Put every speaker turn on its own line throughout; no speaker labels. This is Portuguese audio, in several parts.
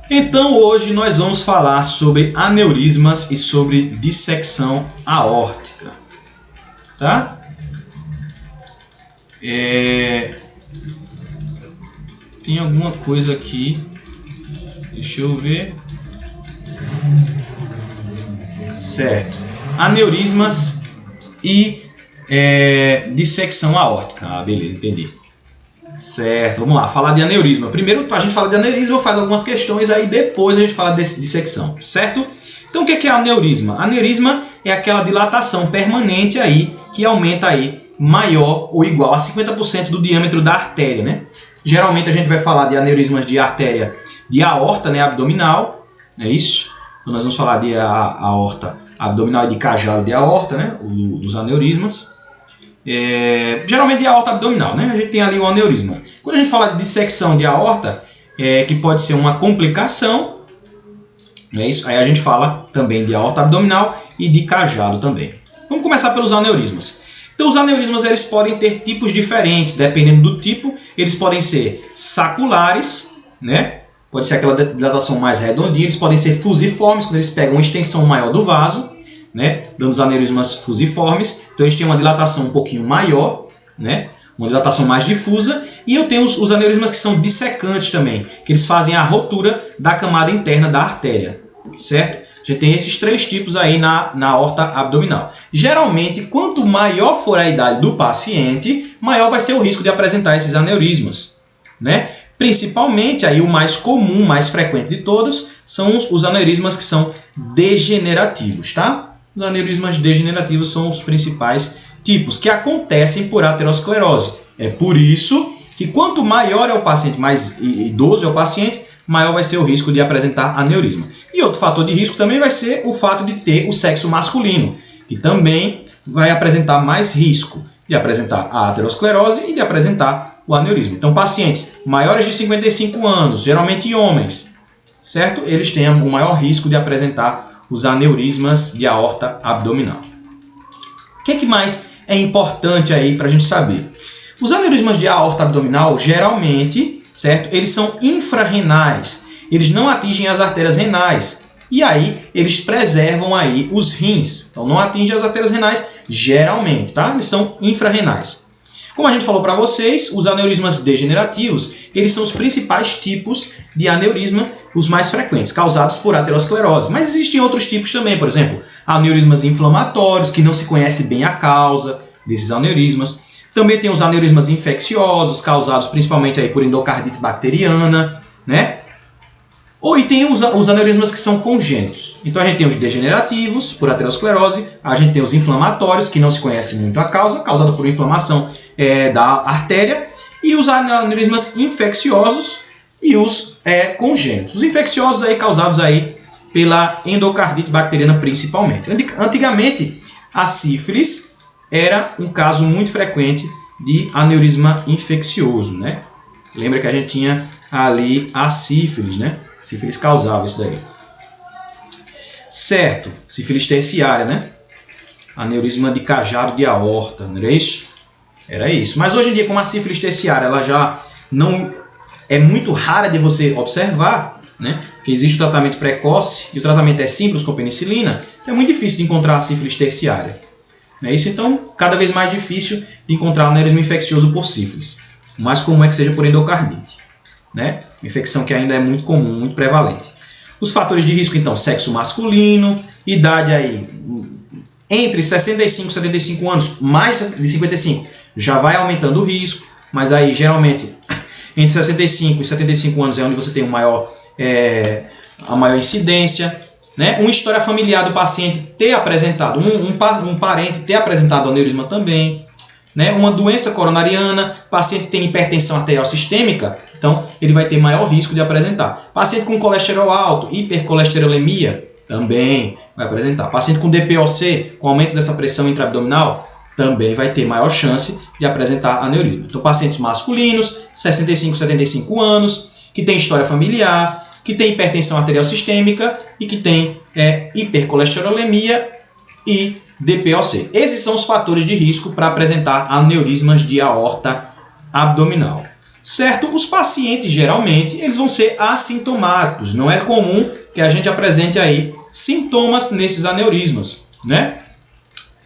Então hoje nós vamos falar sobre aneurismas e sobre dissecção aórtica, tá? Tem alguma coisa aqui, deixa eu ver. Certo, aneurismas e dissecção aórtica. Ah, beleza, entendi. Certo, vamos lá, falar de aneurisma. Primeiro a gente fala de aneurisma, faz algumas questões, aí depois a gente fala de dissecção, certo? Então o que é aneurisma? Aneurisma é aquela dilatação permanente aí que aumenta aí maior ou igual a 50% do diâmetro da artéria, né? Geralmente a gente vai falar de aneurismas de artéria de aorta, né, abdominal, não é isso? Então nós vamos falar de aorta abdominal e de cajado de aorta, né, dos aneurismas. Geralmente de aorta abdominal, né? A gente tem ali o aneurisma. Quando a gente fala de dissecção de aorta, que pode ser uma complicação, não é isso? Aí a gente fala também de aorta abdominal e de cajado também. Vamos começar pelos aneurismas. Então os aneurismas eles podem ter tipos diferentes, dependendo do tipo. Eles podem ser saculares, né? Pode ser aquela dilatação mais redondinha. Eles podem ser fusiformes, quando eles pegam uma extensão maior do vaso, né, dando os aneurismas fusiformes. Então eles têm uma dilatação um pouquinho maior, né, uma dilatação mais difusa. E eu tenho os aneurismas que são dissecantes também, que eles fazem a rotura da camada interna da artéria, certo? A gente tem esses três tipos aí na aorta abdominal. Geralmente, quanto maior for a idade do paciente, maior vai ser o risco de apresentar esses aneurismas, né? Principalmente, aí, o mais comum, mais frequente de todos, são os aneurismas que são degenerativos, tá? Os aneurismas degenerativos são os principais tipos que acontecem por aterosclerose. É por isso que quanto maior é o paciente, mais idoso é o paciente, maior vai ser o risco de apresentar aneurisma. E outro fator de risco também vai ser o fato de ter o sexo masculino, que também vai apresentar mais risco de apresentar a aterosclerose e de apresentar o aneurisma. Então, pacientes maiores de 55 anos, geralmente homens, certo? Eles têm o maior risco de apresentar os aneurismas de aorta abdominal. O que mais é importante aí para a gente saber? Os aneurismas de aorta abdominal, geralmente, certo? Eles são infrarrenais. Eles não atingem as artérias renais. E aí, eles preservam aí os rins. Então, não atingem as artérias renais, geralmente, tá? Eles são infrarrenais. Como a gente falou para vocês, os aneurismas degenerativos, eles são os principais tipos de aneurisma, os mais frequentes, causados por aterosclerose. Mas existem outros tipos também, por exemplo, aneurismas inflamatórios, que não se conhece bem a causa desses aneurismas. Também tem os aneurismas infecciosos, causados principalmente aí por endocardite bacteriana, né? E tem os aneurismas que são congênitos. Então a gente tem os degenerativos, por aterosclerose, a gente tem os inflamatórios, que não se conhece muito a causa, causada por inflamação da artéria, e os aneurismas infecciosos e os congênitos. Os infecciosos aí causados aí pela endocardite bacteriana principalmente. Antigamente, a sífilis era um caso muito frequente de aneurisma infeccioso, né? Lembra que a gente tinha ali a sífilis, né? Sífilis causava isso daí. Certo, sífilis terciária, né? Aneurisma de cajado de aorta, não era isso? Era isso. Mas hoje em dia, como a sífilis terciária ela já não é muito rara de você observar, né? Porque existe o tratamento precoce e o tratamento é simples com penicilina, então é muito difícil de encontrar a sífilis terciária. Não é isso? Então, cada vez mais difícil de encontrar aneurisma infeccioso por sífilis. O mais comum é que seja por endocardite, né? Uma infecção que ainda é muito comum, muito prevalente. Os fatores de risco, então, sexo masculino, idade aí entre 65 e 75 anos, mais de 55, já vai aumentando o risco, mas aí geralmente entre 65 e 75 anos é onde você tem a maior incidência, né? Uma história familiar do paciente ter apresentado, um parente ter apresentado aneurisma também, né? Uma doença coronariana, paciente tem hipertensão arterial sistêmica, então ele vai ter maior risco de apresentar. Paciente com colesterol alto, hipercolesterolemia, também vai apresentar. Paciente com DPOC, com aumento dessa pressão intraabdominal, também vai ter maior chance de apresentar aneurisma. Então, pacientes masculinos, 65, 75 anos, que tem história familiar, que tem hipertensão arterial sistêmica e que tem hipercolesterolemia e DPOC. Esses são os fatores de risco para apresentar aneurismas de aorta abdominal. certo? Os pacientes, geralmente, eles vão ser assintomáticos. Não é comum que a gente apresente aí sintomas nesses aneurismas, né?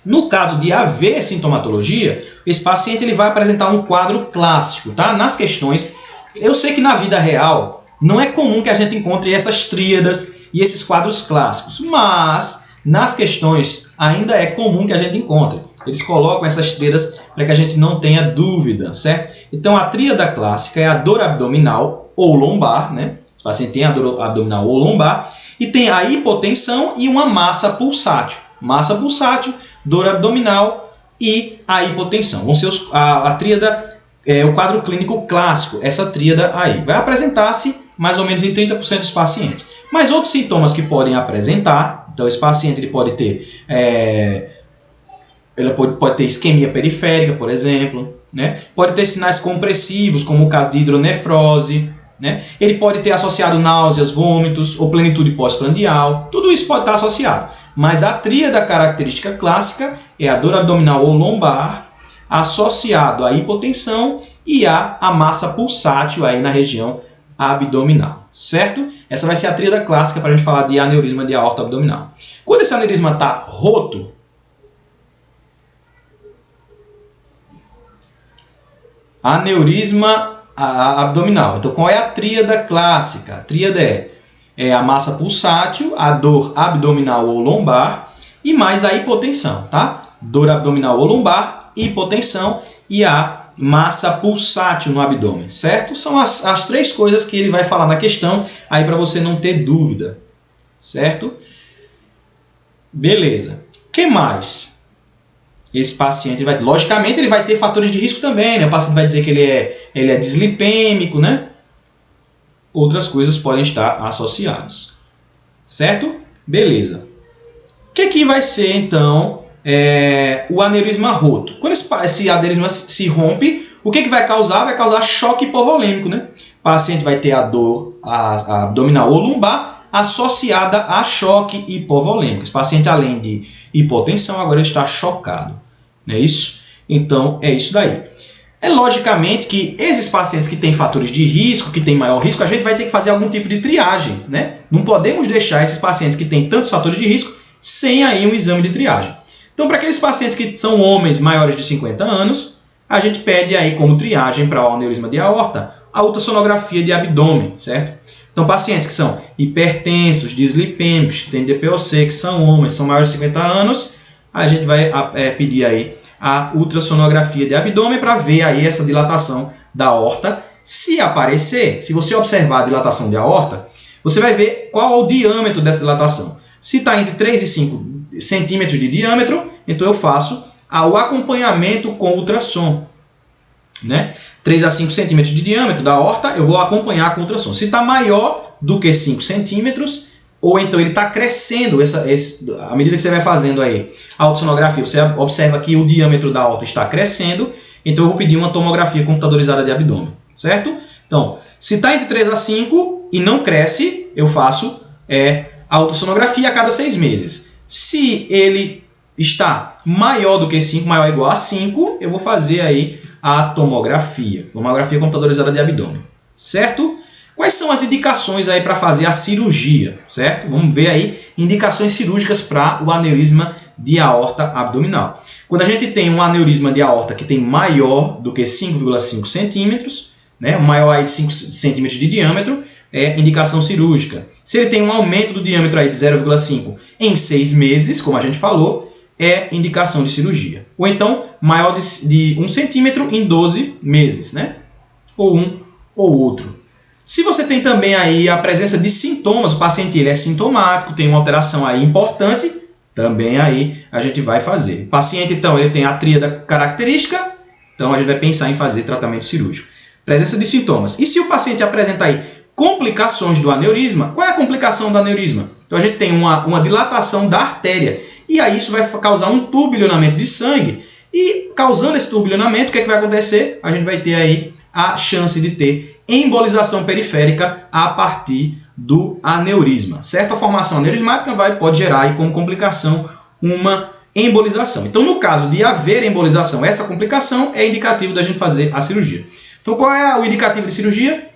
No caso de haver sintomatologia, esse paciente ele vai apresentar um quadro clássico, tá? Nas questões, eu sei que na vida real não é comum que a gente encontre essas tríadas e esses quadros clássicos, mas nas questões ainda é comum que a gente encontre. Eles colocam essas tríadas para que a gente não tenha dúvida, certo? Então a tríada clássica é a dor abdominal ou lombar, né? Esse paciente tem a dor abdominal ou lombar, e tem a hipotensão e uma massa pulsátil. Massa pulsátil, dor abdominal e a hipotensão. Vão ser a tríada, o quadro clínico clássico, essa tríada aí. Vai apresentar-se mais ou menos em 30% dos pacientes. Mas outros sintomas que podem apresentar, então esse paciente ele pode ter, pode ter isquemia periférica, por exemplo, né? Pode ter sinais compressivos, como o caso de hidronefrose, né? Ele pode ter associado náuseas, vômitos ou plenitude pós-prandial. Tudo isso pode estar associado. Mas a tríada característica clássica é a dor abdominal ou lombar, associado à hipotensão e à massa pulsátil aí na região abdominal, certo? Essa vai ser a tríada clássica para a gente falar de aneurisma de aorta abdominal. Quando esse aneurisma está roto, aneurisma abdominal. Então, qual é a tríada clássica? A tríada é a massa pulsátil, a dor abdominal ou lombar e mais a hipotensão, tá? Dor abdominal ou lombar, hipotensão e a massa pulsátil no abdômen, certo? São as três coisas que ele vai falar na questão, aí para você não ter dúvida, certo? Beleza. O que mais? Esse paciente vai, logicamente, ele vai ter fatores de risco também, né? O paciente vai dizer que ele é dislipêmico, né? Outras coisas podem estar associadas, certo? Beleza. O que vai ser, então, o aneurisma roto? Quando esse aneurisma se rompe, o que vai causar? Vai causar choque hipovolêmico, né? O paciente vai ter a dor a abdominal ou lombar associada a choque hipovolêmico. Esse paciente, além de hipotensão, agora ele está chocado. Não é isso? Então, é isso daí. É logicamente que esses pacientes que têm fatores de risco, que têm maior risco, a gente vai ter que fazer algum tipo de triagem, né? Não podemos deixar esses pacientes que têm tantos fatores de risco sem aí um exame de triagem. Então, para aqueles pacientes que são homens maiores de 50 anos, a gente pede aí como triagem para o aneurisma de aorta a ultrassonografia de abdômen, certo? Então, pacientes que são hipertensos, dislipêmicos, que têm DPOC, que são homens, são maiores de 50 anos, a gente vai pedir aí a ultrassonografia de abdômen para ver aí essa dilatação da aorta. Se aparecer, se você observar a dilatação de aorta, você vai ver qual é o diâmetro dessa dilatação. Se está entre 3 e 5 centímetros de diâmetro, então eu faço o acompanhamento com ultrassom, né? 3 a 5 centímetros de diâmetro da aorta, eu vou acompanhar com ultrassom. Se está maior do que 5 centímetros, ou então ele está crescendo, à medida que você vai fazendo aí a ultrassonografia, você observa que o diâmetro da aorta está crescendo, então eu vou pedir uma tomografia computadorizada de abdômen, certo? Então, se está entre 3 a 5 e não cresce, eu faço a ultrassonografia a cada 6 meses. Se ele está maior do que 5, maior ou igual a 5, eu vou fazer aí a tomografia computadorizada de abdômen, certo? Quais são as indicações aí para fazer a cirurgia, certo? Vamos ver aí indicações cirúrgicas para o aneurisma de aorta abdominal. Quando a gente tem um aneurisma de aorta que tem maior do que 5,5 centímetros, né, maior aí de 5 centímetros de diâmetro, é indicação cirúrgica. Se ele tem um aumento do diâmetro aí de 0,5 em 6 meses, como a gente falou, é indicação de cirurgia. Ou então, maior de 1 centímetro em 12 meses, né? Ou um ou outro. Se você tem também aí a presença de sintomas, o paciente ele é sintomático, tem uma alteração aí importante, também aí a gente vai fazer. O paciente, então, ele tem a tríada característica, então a gente vai pensar em fazer tratamento cirúrgico. Presença de sintomas. E se o paciente apresentar aí complicações do aneurisma, qual é a complicação do aneurisma? Então a gente tem uma dilatação da artéria. E aí isso vai causar um turbilhonamento de sangue. E causando esse turbilhonamento, o que é que vai acontecer? A gente vai ter aí a chance de ter embolização periférica a partir do aneurisma. Certo? A formação aneurismática pode gerar aí como complicação uma embolização. Então, no caso de haver embolização, essa complicação é indicativo da gente fazer a cirurgia. Então qual é o indicativo de cirurgia?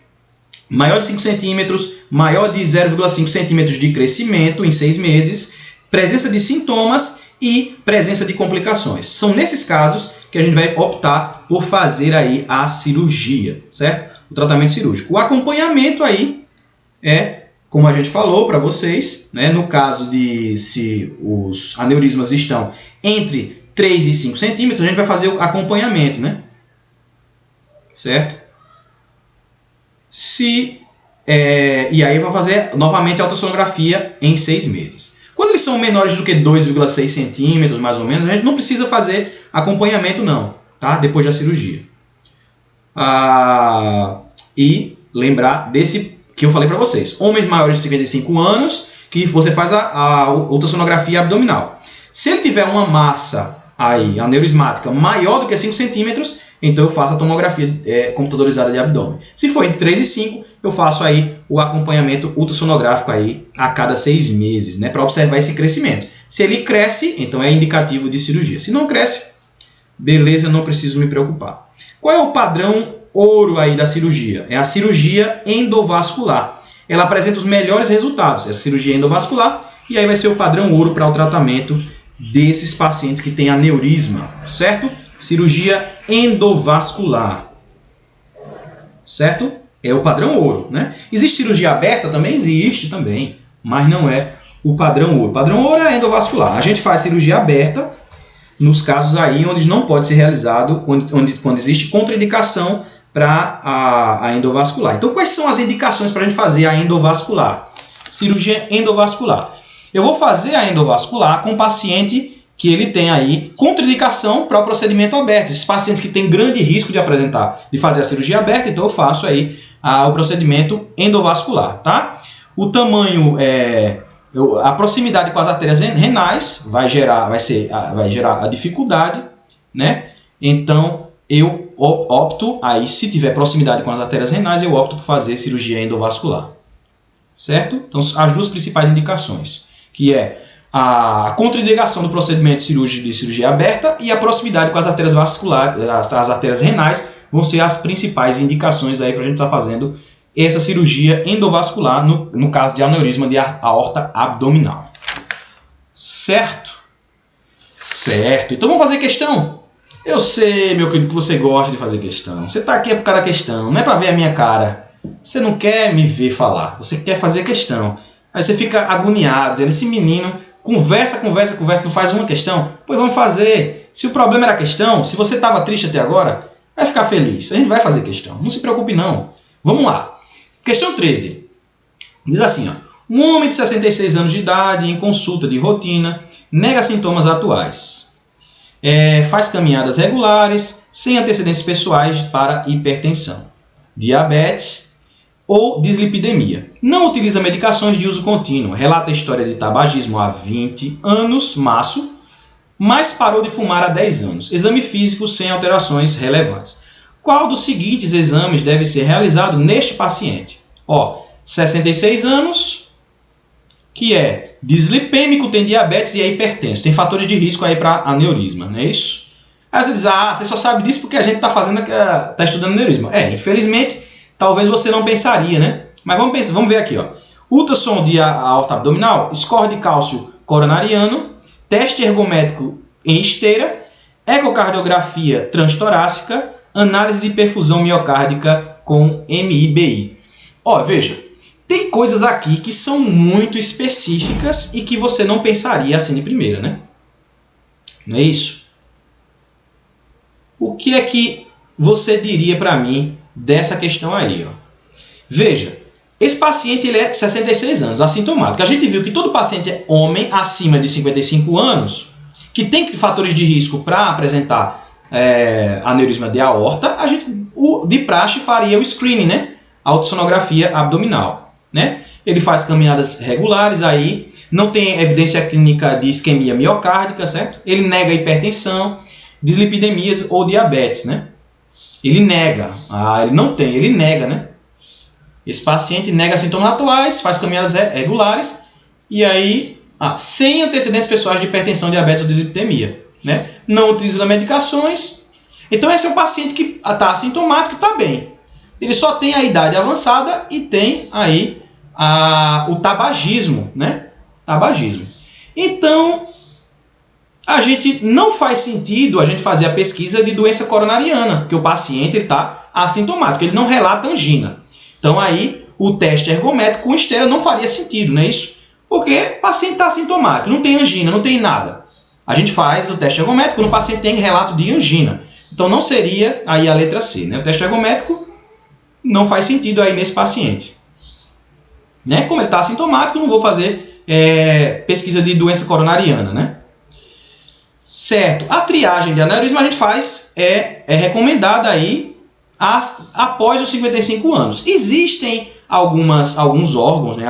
Maior de 5 centímetros, maior de 0,5 centímetros de crescimento em 6 meses, presença de sintomas e presença de complicações. São nesses casos que a gente vai optar por fazer aí a cirurgia, certo? O tratamento cirúrgico. O acompanhamento aí é, como a gente falou para vocês, né, no caso de se os aneurismas estão entre 3 e 5 centímetros, a gente vai fazer o acompanhamento, né? Certo? E aí vai fazer novamente a ultrassonografia em 6 meses. Quando eles são menores do que 2,6 centímetros, mais ou menos, a gente não precisa fazer acompanhamento não, tá? Depois da cirurgia. E lembrar desse que eu falei para vocês. Homens maiores de 55 anos, que você faz a ultrassonografia abdominal. Se ele tiver uma massa aí, aneurismática maior do que 5 centímetros, então eu faço a tomografia computadorizada de abdômen. Se for entre 3 e 5, eu faço aí o acompanhamento ultrassonográfico aí a cada 6 meses, né, para observar esse crescimento. Se ele cresce, então é indicativo de cirurgia. Se não cresce, beleza, não preciso me preocupar. Qual é o padrão ouro aí da cirurgia? É a cirurgia endovascular. Ela apresenta os melhores resultados, essa cirurgia endovascular, e aí vai ser o padrão ouro para o tratamento desses pacientes que têm aneurisma, certo? Cirurgia endovascular, certo? É o padrão ouro, né? Existe cirurgia aberta? Também existe, também, mas não é o padrão ouro. O padrão ouro é a endovascular. A gente faz cirurgia aberta nos casos aí onde não pode ser realizado, quando existe contraindicação para a endovascular. Então, quais são as indicações para a gente fazer a endovascular? Cirurgia endovascular. Eu vou fazer a endovascular com paciente que ele tem aí contraindicação para o procedimento aberto. Esses pacientes que têm grande risco de fazer a cirurgia aberta, então eu faço aí o procedimento endovascular, tá? O tamanho, a proximidade com as artérias renais vai gerar a dificuldade, né? Então eu opto aí, se tiver proximidade com as artérias renais, eu opto por fazer cirurgia endovascular, certo? Então as duas principais indicações, que é a contraindicação do procedimento cirúrgico de cirurgia aberta e a proximidade com as artérias vasculares, as artérias renais, vão ser as principais indicações aí para a gente estar fazendo essa cirurgia endovascular no caso de aneurisma de aorta abdominal. Certo? Certo. Então vamos fazer questão? Eu sei, meu querido, que você gosta de fazer questão. Você está aqui por causa da questão, não é para ver a minha cara. Você não quer me ver falar, você quer fazer questão. Aí você fica agoniado, dizendo, esse menino conversa, não faz uma questão. Pois vamos fazer. Se o problema era a questão, se você estava triste até agora, vai ficar feliz. A gente vai fazer questão. Não se preocupe não. Vamos lá. Questão 13. Diz assim, ó. Um homem de 66 anos de idade, em consulta de rotina, nega sintomas atuais. Faz caminhadas regulares, sem antecedentes pessoais para hipertensão, diabetes ou dislipidemia. Não utiliza medicações de uso contínuo. Relata a história de tabagismo há 20 anos, maço, mas parou de fumar há 10 anos. Exame físico sem alterações relevantes. Qual dos seguintes exames deve ser realizado neste paciente? 66 anos, que é dislipêmico, tem diabetes e é hipertenso. Tem fatores de risco aí para aneurisma, não é isso? Aí você diz, você só sabe disso porque a gente está estudando aneurisma. Infelizmente, talvez você não pensaria, né? Mas vamos ver aqui, ó. Ultrassom de aorta abdominal, score de cálcio coronariano, teste ergométrico em esteira, ecocardiografia transtorácica, análise de perfusão miocárdica com MIBI. Veja, tem coisas aqui que são muito específicas e que você não pensaria assim de primeira, né? Não é isso? O que é que você diria para mim dessa questão aí, ó? Veja, esse paciente ele é 66 anos, assintomático. A gente viu que todo paciente é homem acima de 55 anos, que tem fatores de risco para apresentar aneurisma de aorta, a gente de praxe faria o screening, né? A ultrassonografia abdominal, né? Ele faz caminhadas regulares aí, não tem evidência clínica de isquemia miocárdica, certo? Ele nega hipertensão, dislipidemias ou diabetes, né? Ele nega. Ele não tem, ele nega, né? Esse paciente nega sintomas atuais, faz caminhadas regulares e aí, sem antecedentes pessoais de hipertensão, diabetes ou dislipidemia, né? Não utiliza medicações. Então esse é um paciente que está assintomático e está bem. Ele só tem a idade avançada e tem aí o tabagismo, né? Tabagismo. Então, a gente não faz sentido a gente fazer a pesquisa de doença coronariana, porque o paciente está assintomático, ele não relata angina. Então aí o teste ergométrico com esteira não faria sentido, não é isso? Porque o paciente está assintomático, não tem angina, não tem nada. A gente faz o teste ergométrico quando o paciente tem relato de angina. Então não seria aí a letra C, né? O teste ergométrico não faz sentido aí nesse paciente. Né? Como ele está assintomático, não vou fazer pesquisa de doença coronariana, né? Certo. A triagem de aneurisma a gente faz, é recomendada aí após os 55 anos. Existem alguns órgãos, né?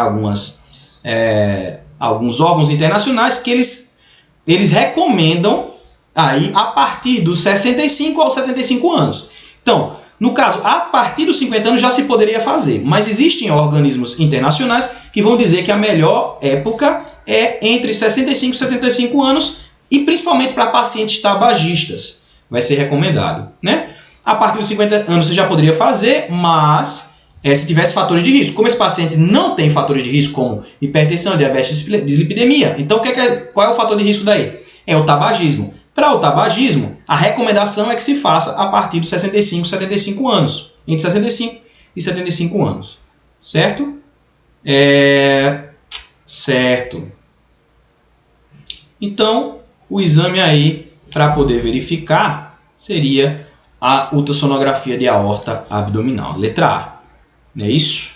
Alguns órgãos internacionais que eles recomendam aí a partir dos 65 aos 75 anos. Então, no caso, a partir dos 50 anos já se poderia fazer, mas existem organismos internacionais que vão dizer que a melhor época é entre 65 e 75 anos e principalmente para pacientes tabagistas vai ser recomendado, né? A partir dos 50 anos você já poderia fazer, mas se tivesse fatores de risco. Como esse paciente não tem fatores de risco como hipertensão, diabetes, dislipidemia, então qual é o fator de risco daí? É o tabagismo. Para o tabagismo, a recomendação é que se faça a partir dos 65 e 75 anos. Entre 65 e 75 anos. Certo? Certo. Então, o exame aí, para poder verificar, seria a ultrassonografia de aorta abdominal. Letra A. Não é isso?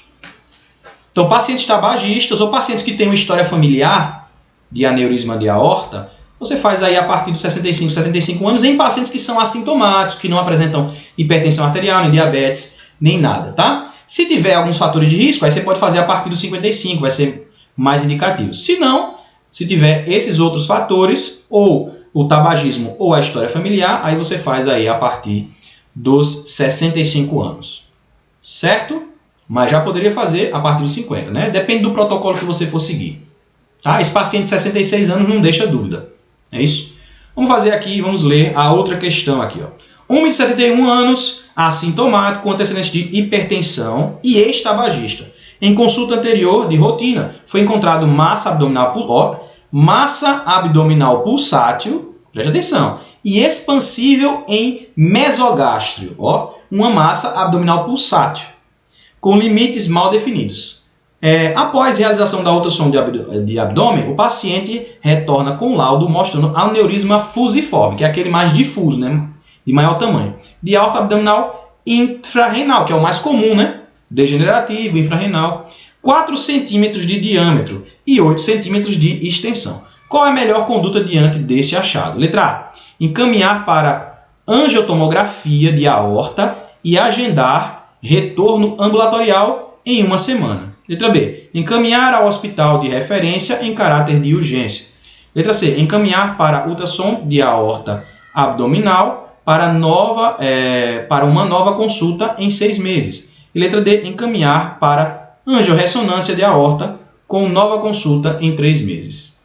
Então, pacientes tabagistas ou pacientes que têm uma história familiar de aneurisma de aorta, você faz aí a partir dos 65, 75 anos em pacientes que são assintomáticos, que não apresentam hipertensão arterial, nem diabetes, nem nada, tá? Se tiver alguns fatores de risco, aí você pode fazer a partir dos 55, vai ser mais indicativo. Se não, se tiver esses outros fatores, ou o tabagismo ou a história familiar, aí você faz aí a partir dos 65 anos. Certo? Mas já poderia fazer a partir dos 50, né? Depende do protocolo que você for seguir. Tá? Esse paciente de 66 anos não deixa dúvida. É isso? Vamos fazer aqui, vamos ler a outra questão aqui. Ó. Homem de 71 anos, assintomático, com antecedentes de hipertensão e ex-tabagista. Em consulta anterior de rotina, foi encontrado massa abdominal pulsátil, preste atenção, e expansível em mesogástrio, ó, uma massa abdominal pulsátil, com limites mal definidos. Após realização da ultrassom de abdômen, o paciente retorna com laudo mostrando aneurisma fusiforme, que é aquele mais difuso, né, de maior tamanho, de aorta abdominal infrarrenal, que é o mais comum, né, degenerativo, infrarrenal, 4 centímetros de diâmetro e 8 centímetros de extensão. Qual é a melhor conduta diante deste achado? Letra A. Encaminhar para angiotomografia de aorta e agendar retorno ambulatorial em 1 semana. Letra B. Encaminhar ao hospital de referência em caráter de urgência. Letra C. Encaminhar para ultrassom de aorta abdominal para uma nova consulta em 6 meses. E letra D. Encaminhar para angiorressonância de aorta com nova consulta em 3 meses.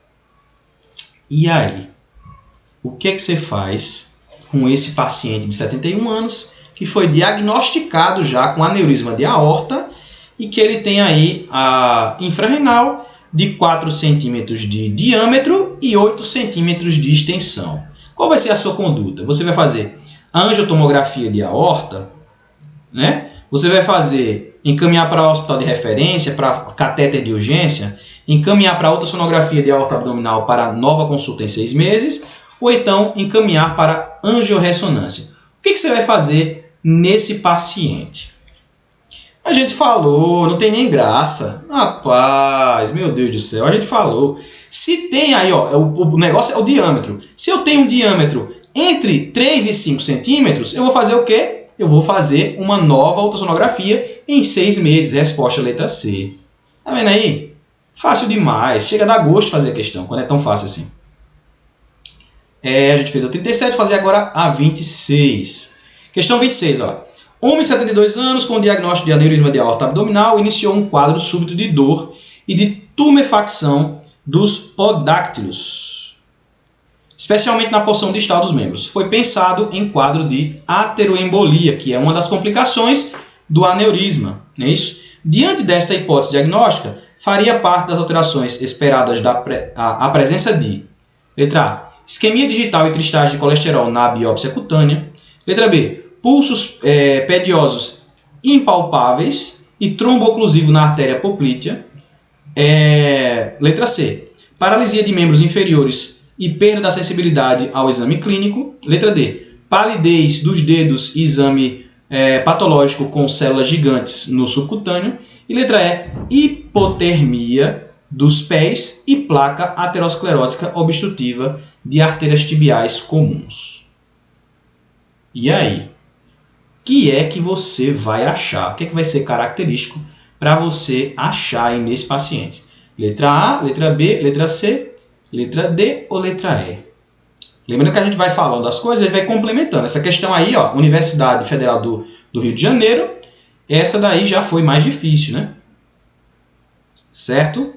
E aí? O que você faz com esse paciente de 71 anos que foi diagnosticado já com aneurisma de aorta e que ele tem aí a infrarrenal de 4 centímetros de diâmetro e 8 centímetros de extensão? Qual vai ser a sua conduta? Você vai fazer a angiotomografia de aorta, né? Você vai encaminhar para o hospital de referência, para catéter de urgência, encaminhar para ultrassonografia de aorta abdominal para nova consulta em 6 meses, ou então encaminhar para angiorressonância. O que você vai fazer nesse paciente? A gente falou, não tem nem graça. Rapaz, meu Deus do céu, a gente falou. Se tem aí, ó, o negócio é o diâmetro. Se eu tenho um diâmetro entre 3 e 5 centímetros, eu vou fazer o quê? Eu vou fazer uma nova ultrassonografia em 6 meses. Resposta letra C. Tá vendo aí? Fácil demais. Chega a dar gosto de fazer a questão, quando é tão fácil assim. A gente fez a 37, fazer agora a 26. Questão 26, ó. Homem de 72 anos com diagnóstico de aneurisma de aorta abdominal iniciou um quadro súbito de dor e de tumefacção dos podáctilos. especialmente na porção distal dos membros. Foi pensado em quadro de ateroembolia, que é uma das complicações do aneurisma, não é isso? Diante desta hipótese diagnóstica, faria parte das alterações esperadas a presença de, letra A, isquemia digital e cristais de colesterol na biópsia cutânea, letra B, pulsos pediosos impalpáveis e trombo oclusivo na artéria poplítea, letra C, paralisia de membros inferiores e perda da sensibilidade ao exame clínico, letra D, palidez dos dedos e exame patológico com células gigantes no subcutâneo. E letra E, hipotermia dos pés e placa aterosclerótica obstrutiva de artérias tibiais comuns. E aí? O que é que você vai achar? O que é que vai ser característico para você achar aí nesse paciente? Letra A, letra B, letra C, letra D ou letra E? Lembrando que a gente vai falando das coisas e vai complementando. Essa questão aí, ó, Universidade Federal do Rio de Janeiro, essa daí já foi mais difícil, né? Certo?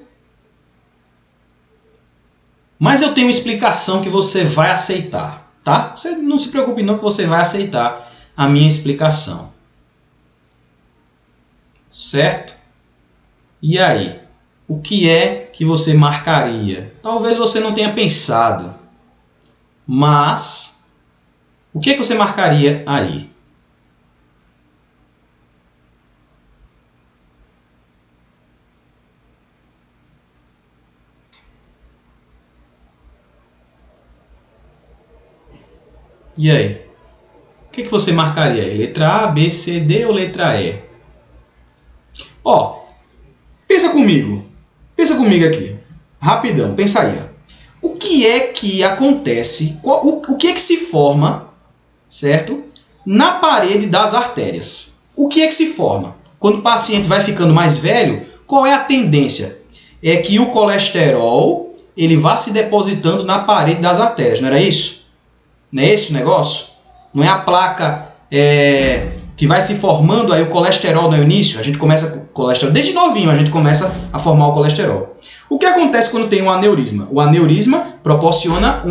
Mas eu tenho uma explicação que você vai aceitar, tá? Você não se preocupe não que você vai aceitar a minha explicação. Certo? E aí? O que é que você marcaria? Talvez você não tenha pensado, mas o que é que você marcaria aí? E aí? O que você marcaria aí? Letra A, B, C, D ou letra E? Ó, pensa comigo. Pensa comigo aqui. Rapidão, pensa aí. Ó. O que é que acontece, o que é que se forma, certo? Na parede das artérias. O que é que se forma? Quando o paciente vai ficando mais velho, qual é a tendência? É que o colesterol ele vá se depositando na parede das artérias, não era isso? Não é esse o negócio? Não é a placa que vai se formando, aí o colesterol no início, a gente começa com colesterol, desde novinho a gente começa a formar o colesterol. O que acontece quando tem um aneurisma? O aneurisma proporciona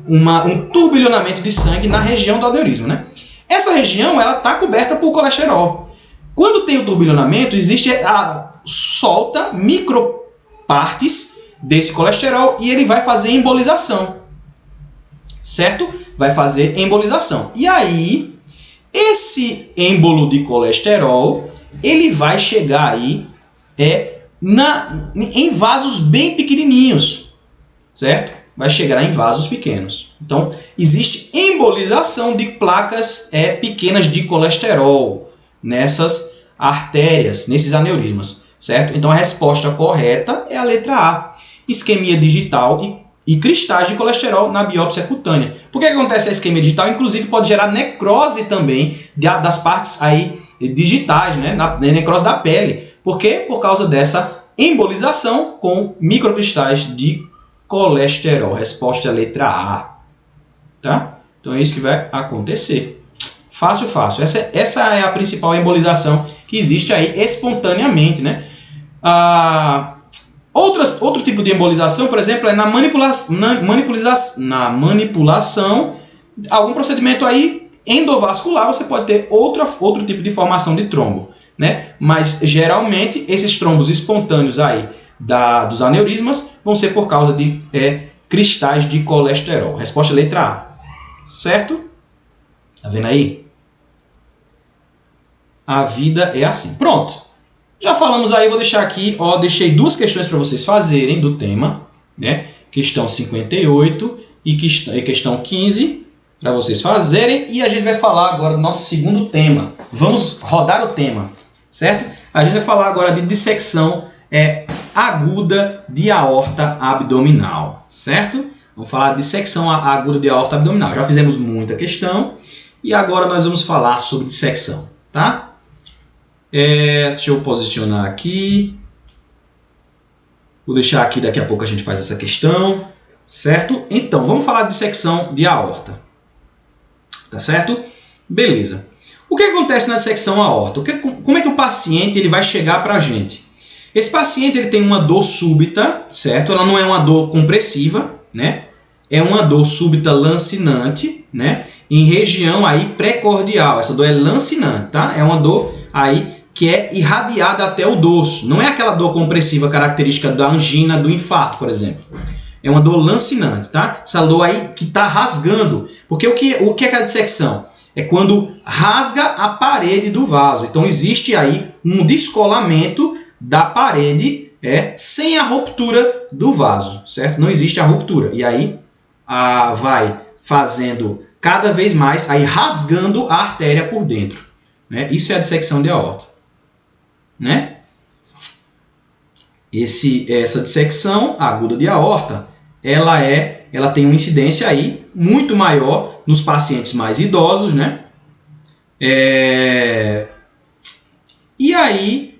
um turbilhonamento de sangue na região do aneurisma, né? Essa região ela está coberta por colesterol. Quando tem o turbilhonamento, solta micropartes desse colesterol e ele vai fazer embolização. Certo? Vai fazer embolização. E aí, esse êmbolo de colesterol, ele vai chegar aí em vasos bem pequenininhos. Certo? Vai chegar em vasos pequenos. Então, existe embolização de placas pequenas de colesterol nessas artérias, nesses aneurismas. Certo? Então, a resposta correta é a letra A. Isquemia digital e cristais de colesterol na biópsia cutânea. Por que acontece a isquemia digital? Inclusive pode gerar necrose também das partes aí digitais, né? Necrose da pele. Por quê? Por causa dessa embolização com microcristais de colesterol. Resposta é a letra A. Tá? Então é isso que vai acontecer. Fácil, fácil. Essa é a principal embolização que existe aí espontaneamente, né? Outro tipo de embolização, por exemplo, é na manipulação, algum procedimento aí endovascular, você pode ter outro tipo de formação de trombo, né? Mas geralmente esses trombos espontâneos aí dos aneurismas vão ser por causa de cristais de colesterol. Resposta letra A. Certo? Tá vendo aí? A vida é assim. Pronto. Já falamos aí, vou deixar aqui, ó, deixei duas questões para vocês fazerem do tema, né? Questão 58 e questão 15, para vocês fazerem. E a gente vai falar agora do nosso segundo tema. Vamos rodar o tema, certo? A gente vai falar agora de dissecção aguda de aorta abdominal, certo? Vamos falar de dissecção aguda de aorta abdominal. Já fizemos muita questão e agora nós vamos falar sobre dissecção, tá? Deixa eu posicionar aqui. Vou deixar aqui, daqui a pouco a gente faz essa questão, certo? Então, vamos falar de dissecção de aorta. Tá certo? Beleza. O que acontece na dissecção aorta? Como é que o paciente ele vai chegar para a gente? Esse paciente ele tem uma dor súbita, certo? Ela não é uma dor compressiva, né? é uma dor súbita lancinante, né? Em região aí precordial. Essa dor é lancinante, tá? É uma dor aí que é irradiada até o dorso. Não é aquela dor compressiva característica da angina, do infarto, por exemplo. É uma dor lancinante, tá? Essa dor aí que está rasgando. Porque o que é a dissecção? É quando rasga a parede do vaso. Então existe aí um descolamento da parede sem a ruptura do vaso, certo? Não existe a ruptura. E aí vai fazendo cada vez mais, aí rasgando a artéria por dentro, né? Isso é a dissecção de aorta, né? Essa dissecção aguda de aorta, ela tem uma incidência aí muito maior nos pacientes mais idosos, né? E aí,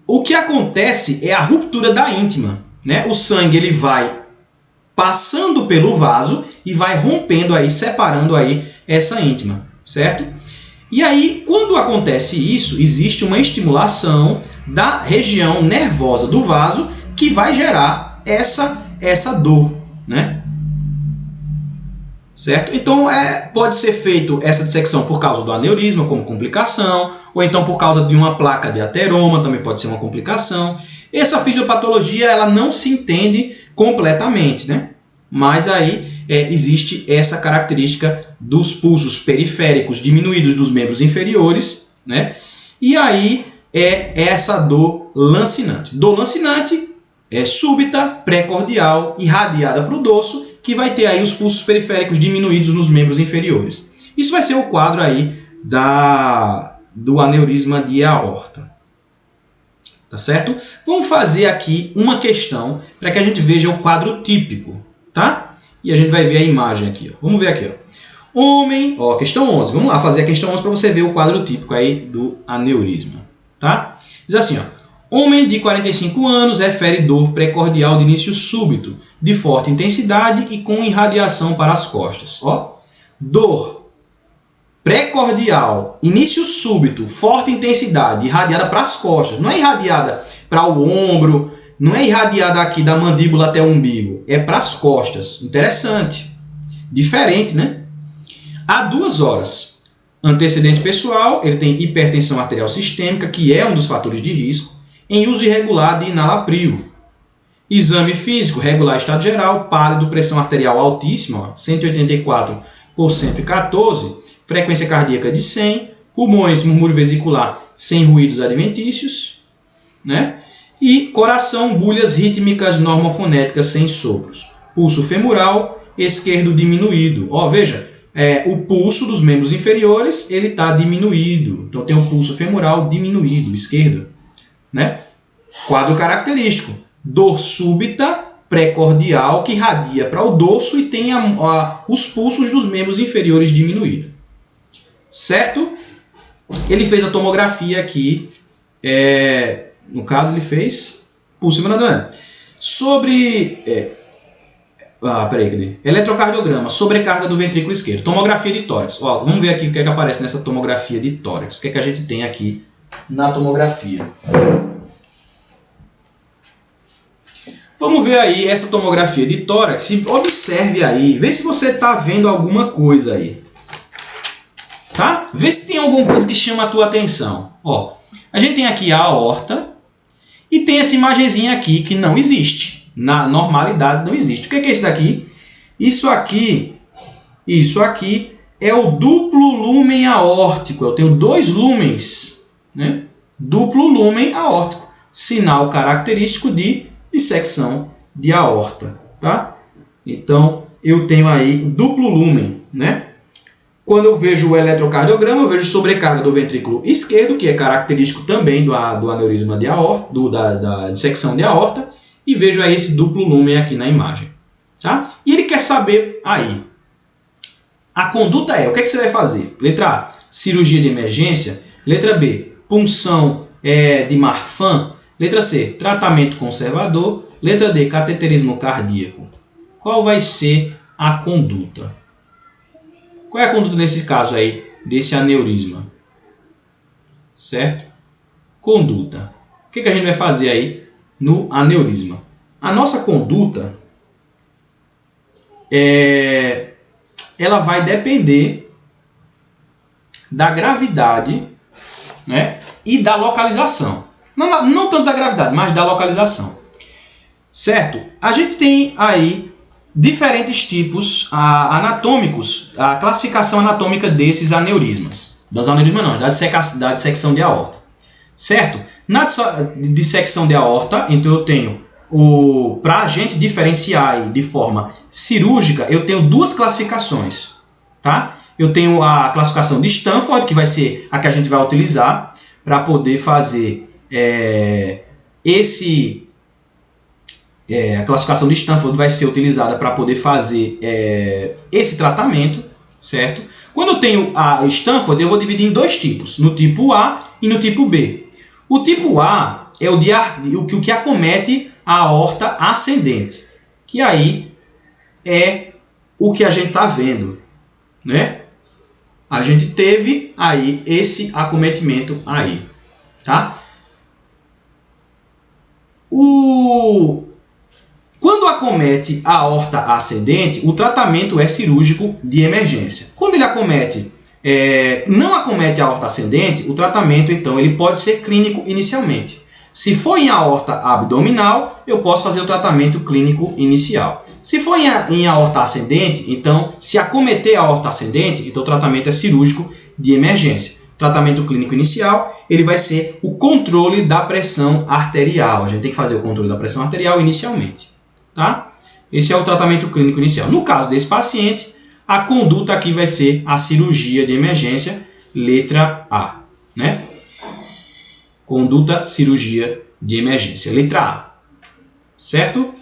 o que acontece é a ruptura da íntima, né? O sangue ele vai passando pelo vaso e vai rompendo aí, separando aí essa íntima, certo? E aí, quando acontece isso, existe uma estimulação da região nervosa do vaso que vai gerar essa dor, né? Certo? Então, pode ser feito essa dissecção por causa do aneurisma como complicação, ou então por causa de uma placa de ateroma, também pode ser uma complicação. Essa fisiopatologia ela não se entende completamente, né? Mas aí existe essa característica dos pulsos periféricos diminuídos dos membros inferiores, né? E aí essa dor lancinante. Dor lancinante é súbita, pré-cordial, irradiada para o dorso, que vai ter aí os pulsos periféricos diminuídos nos membros inferiores. Isso vai ser o quadro aí do aneurisma de aorta. Tá certo? Vamos fazer aqui uma questão para que a gente veja o quadro típico, tá? E a gente vai ver a imagem aqui, ó. Vamos ver aqui, ó. Homem, ó, questão 11. Vamos lá fazer a questão 11 para você ver o quadro típico aí do aneurisma, tá? Diz assim, ó. Homem de 45 anos refere dor precordial de início súbito, de forte intensidade e com irradiação para as costas. Ó, dor precordial, início súbito, forte intensidade, irradiada para as costas. Não é irradiada para o ombro, não é irradiada aqui da mandíbula até o umbigo, é para as costas. Interessante. Diferente, né? Há 2 horas. Antecedente pessoal, ele tem hipertensão arterial sistêmica, que é um dos fatores de risco, em uso irregular de enalapril. Exame físico, regular estado geral, pálido, pressão arterial altíssima, 184 por 114, frequência cardíaca de 100, pulmões, murmúrio vesicular sem ruídos adventícios, né? E coração, bulhas rítmicas normofonéticas sem sopros. Pulso femoral esquerdo diminuído. Ó, veja, o pulso dos membros inferiores ele está diminuído. Então tem o pulso femoral diminuído, esquerdo, né? Quadro característico. Dor súbita, pré-cordial, que irradia para o dorso e tem os pulsos dos membros inferiores diminuídos. Certo? Ele fez a tomografia aqui. No caso, ele fez pulso femoral. Sobre... cadê? Eletrocardiograma, sobrecarga do ventrículo esquerdo. Tomografia de tórax. Ó, vamos ver aqui o que é que aparece nessa tomografia de tórax. O que é que a gente tem aqui na tomografia. Vamos ver aí essa tomografia de tórax. Observe aí. Vê se você está vendo alguma coisa aí. Tá? Vê se tem alguma coisa que chama a tua atenção. Ó, a gente tem aqui a aorta e tem essa imagenzinha aqui que não existe. Na normalidade não existe. O que é isso daqui? Isso aqui é o duplo lúmen aórtico. Eu tenho 2 lúmens, né? Duplo lúmen aórtico. Sinal característico de dissecção de aorta, tá? Então, eu tenho aí duplo lúmen, né? Quando eu vejo o eletrocardiograma, eu vejo sobrecarga do ventrículo esquerdo, que é característico também do aneurisma de aorta, da dissecção de aorta, e vejo aí esse duplo lúmen aqui na imagem, tá? E ele quer saber aí, a conduta o que é que você vai fazer? Letra A, cirurgia de emergência. Letra B, punção de Marfan. Letra C, tratamento conservador. Letra D, cateterismo cardíaco. Qual vai ser a conduta? Qual é a conduta nesse caso aí, desse aneurisma? Certo? Conduta. O que a gente vai fazer aí no aneurisma? A nossa conduta ela vai depender da gravidade, né, e da localização. Não tanto da gravidade, mas da localização. Certo? A gente tem aí diferentes tipos anatômicos, a classificação anatômica desses aneurismas. Das aneurismas não, da dissecção de aorta. Certo? Na dissecção de aorta, então eu tenho, para a gente diferenciar aí de forma cirúrgica, eu tenho duas classificações. Tá? Eu tenho a classificação de Stanford, que vai ser a que a gente vai utilizar para poder fazer a classificação de Stanford vai ser utilizada para poder fazer esse tratamento, certo? Quando eu tenho a Stanford, eu vou dividir em dois tipos, no tipo A e no tipo B. O tipo A é o que acomete a aorta ascendente, que aí é o que a gente está vendo, né? A gente teve aí esse acometimento aí, tá? Quando acomete a aorta ascendente, o tratamento é cirúrgico de emergência. Quando ele não acomete a aorta ascendente, o tratamento então ele pode ser clínico inicialmente. Se for em aorta abdominal, eu posso fazer o tratamento clínico inicial. Se for em aorta ascendente, então se acometer a aorta ascendente, então o tratamento é cirúrgico de emergência. Tratamento clínico inicial, ele vai ser o controle da pressão arterial. A gente tem que fazer o controle da pressão arterial inicialmente. Tá? Esse é o tratamento clínico inicial. No caso desse paciente, a conduta aqui vai ser a cirurgia de emergência, letra A. Né? Conduta, cirurgia de emergência, letra A. Certo?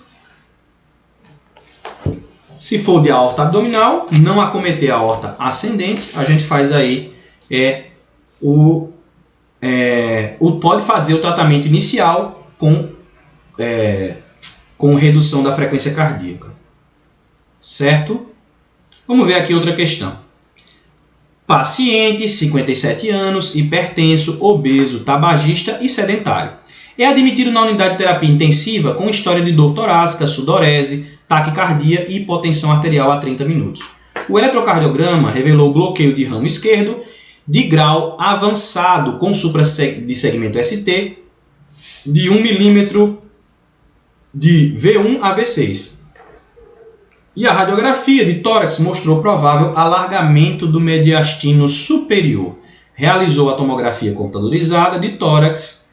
Se for de aorta abdominal, não acometer a aorta ascendente, a gente faz aí pode fazer o tratamento inicial com redução da frequência cardíaca. Certo? Vamos ver aqui outra questão. Paciente, 57 anos, hipertenso, obeso, tabagista e sedentário. É admitido na unidade de terapia intensiva com história de dor torácica, sudorese, taquicardia e hipotensão arterial a 30 minutos. O eletrocardiograma revelou bloqueio de ramo esquerdo de grau avançado com supra de segmento ST de 1 milímetro de V1 a V6. E a radiografia de tórax mostrou provável alargamento do mediastino superior. Realizou a tomografia computadorizada de tórax.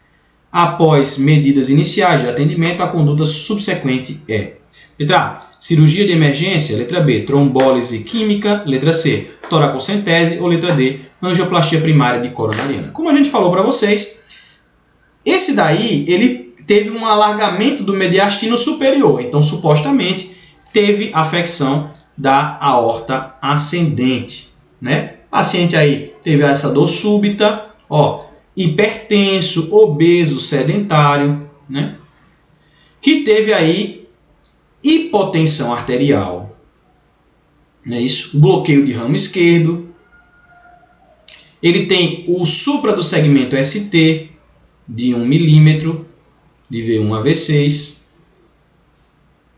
Após medidas iniciais de atendimento, a conduta subsequente é: letra A, cirurgia de emergência, letra B, trombólise química, letra C, toracocentese ou letra D, angioplastia primária de coronariana. Como a gente falou para vocês, esse daí ele teve um alargamento do mediastino superior, então supostamente teve afecção da aorta ascendente, né? O paciente aí teve essa dor súbita, hipertenso, obeso, sedentário, né? Que teve aí hipotensão arterial, não é isso? Bloqueio de ramo esquerdo. Ele tem o supra do segmento ST de 1 milímetro, de V1 a V6.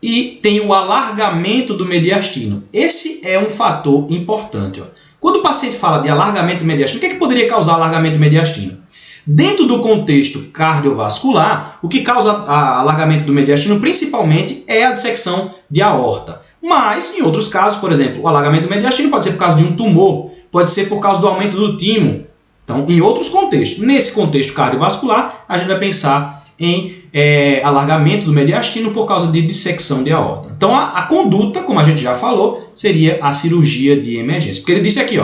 E tem o alargamento do mediastino. Esse é um fator importante. Quando o paciente fala de alargamento do mediastino, o que poderia causar alargamento do mediastino? Dentro do contexto cardiovascular, o que causa alargamento do mediastino principalmente é a dissecção de aorta. Mas, em outros casos, por exemplo, o alargamento do mediastino pode ser por causa de um tumor, pode ser por causa do aumento do timo. Então, em outros contextos. Nesse contexto cardiovascular, a gente vai pensar em alargamento do mediastino por causa de dissecção de aorta. Então, a conduta, como a gente já falou, seria a cirurgia de emergência. Porque ele disse aqui,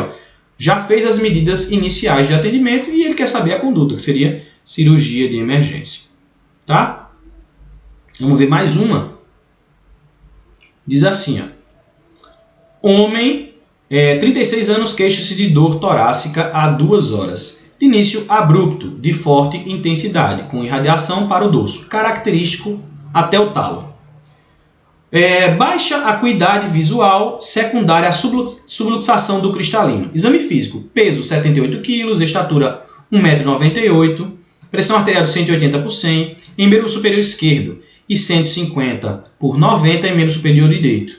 já fez as medidas iniciais de atendimento e ele quer saber a conduta, que seria cirurgia de emergência. Tá? Vamos ver mais uma. Diz assim, homem, 36 anos, queixa-se de dor torácica há 2 horas. De início abrupto, de forte intensidade, com irradiação para o dorso, característico até o talo. Baixa acuidade visual, secundária à subluxação do cristalino. Exame físico, peso 78 kg, estatura 1,98 m, pressão arterial de 180 por 100, em membro superior esquerdo e 150 por 90 em membro superior direito.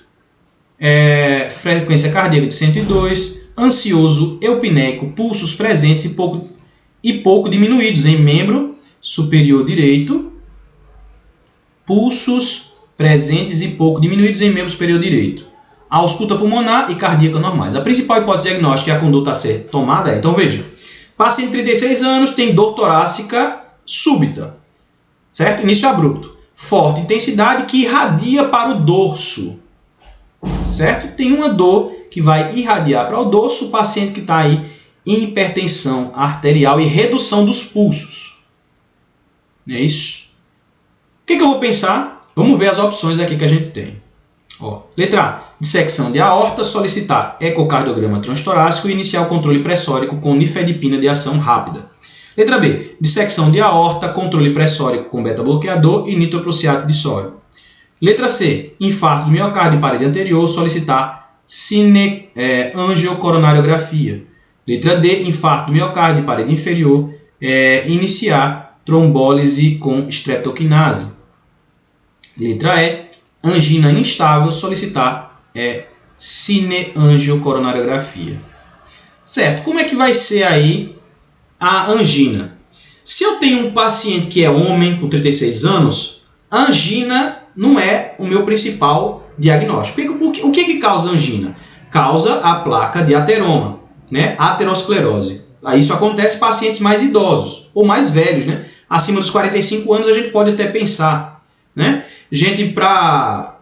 frequência cardíaca de 102, ansioso, eupneico, pulsos presentes e pouco diminuídos em membro superior direito, pulsos presentes e pouco diminuídos em membro superior direito, ausculta pulmonar e cardíaca normais. A principal hipótese diagnóstica e a conduta a ser tomada é, então veja, paciente de 36 anos tem dor torácica súbita, certo? Início abrupto, forte intensidade que irradia para o dorso, certo? Tem uma dor que vai irradiar para o dorso, o paciente que está aí em hipertensão arterial e redução dos pulsos. Não é isso? O que eu vou pensar? Vamos ver as opções aqui que a gente tem. Ó, letra A, dissecção de aorta, solicitar ecocardiograma transtorácico e iniciar o controle pressórico com nifedipina de ação rápida. Letra B, dissecção de aorta, controle pressórico com beta-bloqueador e nitroprusiato de sódio. Letra C, infarto do miocárdio de parede anterior, solicitar angiocoronariografia. Letra D, infarto do miocárdio de parede inferior, iniciar trombólise com streptokinase. Letra E, angina instável, solicitar cineangiocoronariografia. Certo, como é que vai ser aí a angina? Se eu tenho um paciente que é homem com 36 anos, a angina não é o meu principal diagnóstico. O que causa angina? Causa a placa de ateroma, né? Aterosclerose. Isso acontece em pacientes mais idosos ou mais velhos, né? Acima dos 45 anos a gente pode até pensar, né? Gente, para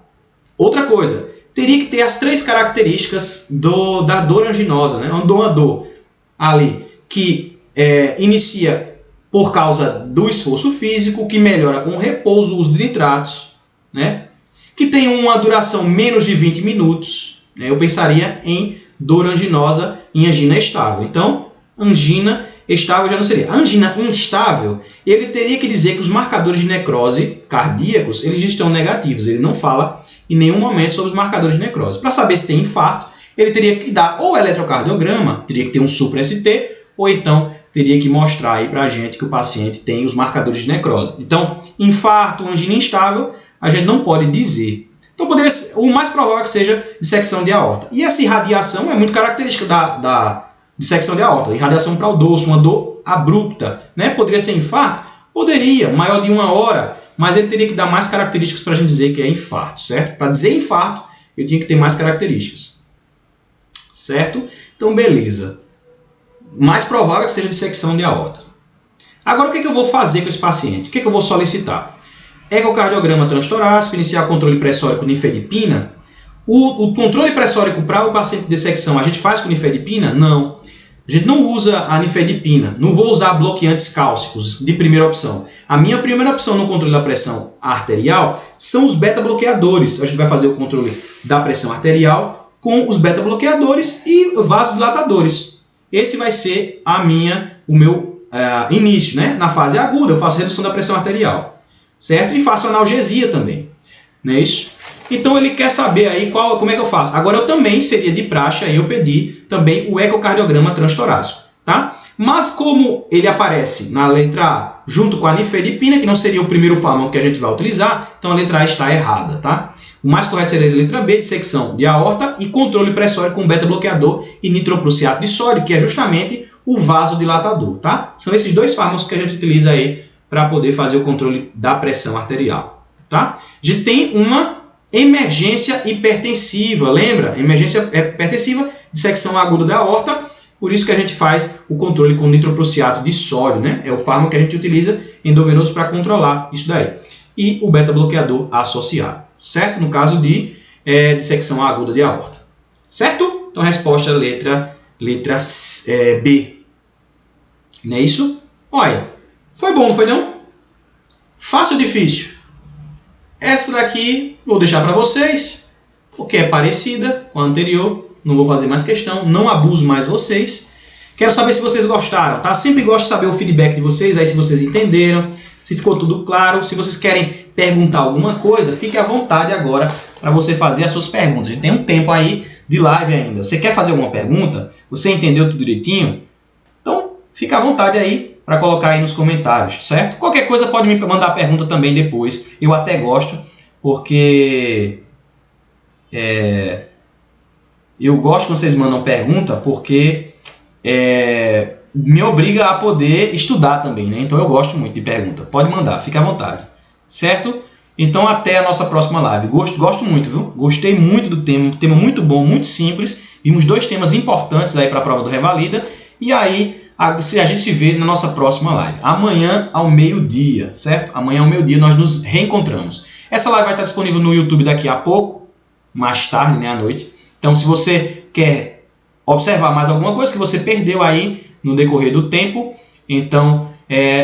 outra coisa, teria que ter as 3 características da dor anginosa, né? Uma dor ali que inicia por causa do esforço físico, que melhora com o repouso, o uso de nitratos, né? Que tem uma duração menos de 20 minutos. Né? Eu pensaria em dor anginosa em angina estável. Então, angina estável já não seria. A angina instável, ele teria que dizer que os marcadores de necrose cardíacos eles estão negativos. Ele não fala em nenhum momento sobre os marcadores de necrose. Para saber se tem infarto, ele teria que dar ou eletrocardiograma, teria que ter um supra-ST, ou então teria que mostrar aí para a gente que o paciente tem os marcadores de necrose. Então, infarto, angina instável, a gente não pode dizer. Então, o mais provável é que seja dissecção de aorta. E essa irradiação é muito característica da dissecção de aorta. Irradiação para o dorso, uma dor abrupta. Né? Poderia ser infarto? Poderia, maior de 1 hora, mas ele teria que dar mais características para a gente dizer que é infarto, certo? Para dizer infarto, eu tinha que ter mais características. Certo? Então, beleza. Mais provável que seja dissecção de aorta. Agora, o que eu vou fazer com esse paciente? O que eu vou solicitar? Ecocardiograma transtorácico, iniciar controle pressórico nifedipina. O controle pressórico para o paciente de dissecção, a gente faz com nifedipina? Não. A gente não usa a nifedipina. Não vou usar bloqueantes cálcicos de primeira opção. A minha primeira opção no controle da pressão arterial são os beta-bloqueadores. A gente vai fazer o controle da pressão arterial com os beta-bloqueadores e vasodilatadores. Esse vai ser o meu início, né? Na fase aguda, eu faço redução da pressão arterial, certo? E faço analgesia também, não é isso? Então ele quer saber aí como é que eu faço. Agora eu também seria de praxe aí eu pedir também o ecocardiograma transtorácico, tá? Mas como ele aparece na letra A junto com a nifedipina, que não seria o primeiro fármaco que a gente vai utilizar, então a letra A está errada, tá? O mais correto seria a letra B, dissecção de aorta e controle pressórico com beta-bloqueador e nitroprusiato de sódio, que é justamente o vasodilatador, tá? São esses 2 fármacos que a gente utiliza aí para poder fazer o controle da pressão arterial, tá? A gente tem uma emergência hipertensiva, lembra? Emergência hipertensiva, dissecção aguda da aorta, por isso que a gente faz o controle com nitroprusiato de sódio, né? É o fármaco que a gente utiliza endovenoso para controlar isso daí. E o beta-bloqueador associado. Certo? No caso de dissecção aguda de aorta. Certo? Então, a resposta é letra B. Não é isso? Olha, foi bom, não foi não? Fácil ou difícil? Essa daqui vou deixar para vocês, porque é parecida com a anterior. Não vou fazer mais questão, não abuso mais vocês. Quero saber se vocês gostaram, tá? Sempre gosto de saber o feedback de vocês, aí se vocês entenderam, se ficou tudo claro. Se vocês querem perguntar alguma coisa, fique à vontade agora para você fazer as suas perguntas. A gente tem um tempo aí de live ainda. Você quer fazer alguma pergunta? Você entendeu tudo direitinho? Então, fique à vontade aí para colocar aí nos comentários, certo? Qualquer coisa pode me mandar pergunta também depois. Eu até gosto, porque eu gosto que vocês mandam pergunta porque me obriga a poder estudar também, né? Então eu gosto muito de pergunta. Pode mandar, fica à vontade. Certo? Então até a nossa próxima live. Gosto muito, viu? Gostei muito do tema, um tema muito bom, muito simples. Vimos 2 temas importantes aí para a prova do Revalida. E aí a gente se vê na nossa próxima live. Amanhã ao meio-dia, certo? Amanhã ao meio-dia nós nos reencontramos. Essa live vai estar disponível no YouTube daqui a pouco, mais tarde, né, à noite. Então se você quer observar mais alguma coisa que você perdeu aí no decorrer do tempo, então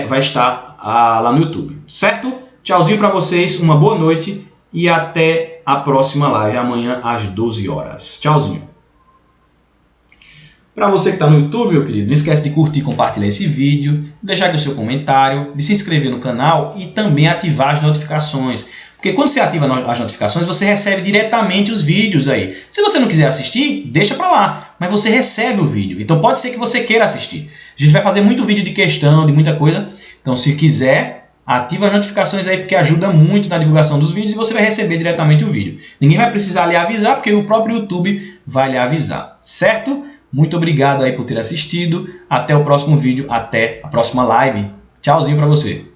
vai estar lá no YouTube, certo? Tchauzinho para vocês, uma boa noite e até a próxima live amanhã às 12 horas. Tchauzinho. Para você que está no YouTube, meu querido, não esquece de curtir e compartilhar esse vídeo, deixar aqui o seu comentário, de se inscrever no canal e também ativar as notificações. Porque quando você ativa as notificações, você recebe diretamente os vídeos aí. Se você não quiser assistir, deixa para lá, mas você recebe o vídeo. Então pode ser que você queira assistir. A gente vai fazer muito vídeo de questão, de muita coisa. Então se quiser, ativa as notificações aí, porque ajuda muito na divulgação dos vídeos e você vai receber diretamente o vídeo. Ninguém vai precisar lhe avisar, porque o próprio YouTube vai lhe avisar, certo? Muito obrigado aí por ter assistido. Até o próximo vídeo, até a próxima live. Tchauzinho para você.